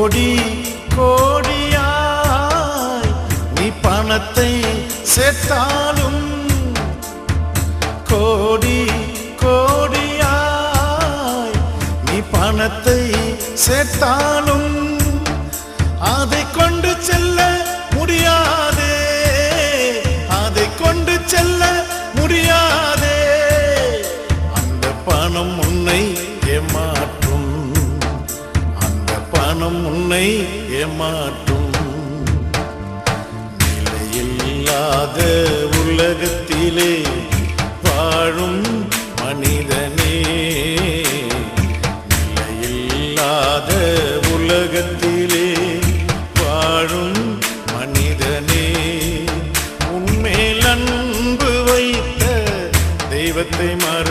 கோடி கோடியாய் நீ பணத்தை சேர்த்தாலும், கோடி கோடியாய் நீ பணத்தை சேர்த்தாலும் அதை கொண்டு செல்ல முடியாதே, அதை கொண்டு செல்ல முடியாதே. அந்த பணம் உன்னை ஏமாற்றும், அந்த பணம் உன்னை ஏமாற்றும். நிலையில்லாத உலகத்திலே வாழும் மனிதனே, நிலையில்லாத உலகத்திலே வாழும் மனிதனே, உன்மேல் அன்பு வைத்த தெய்வத்தை மற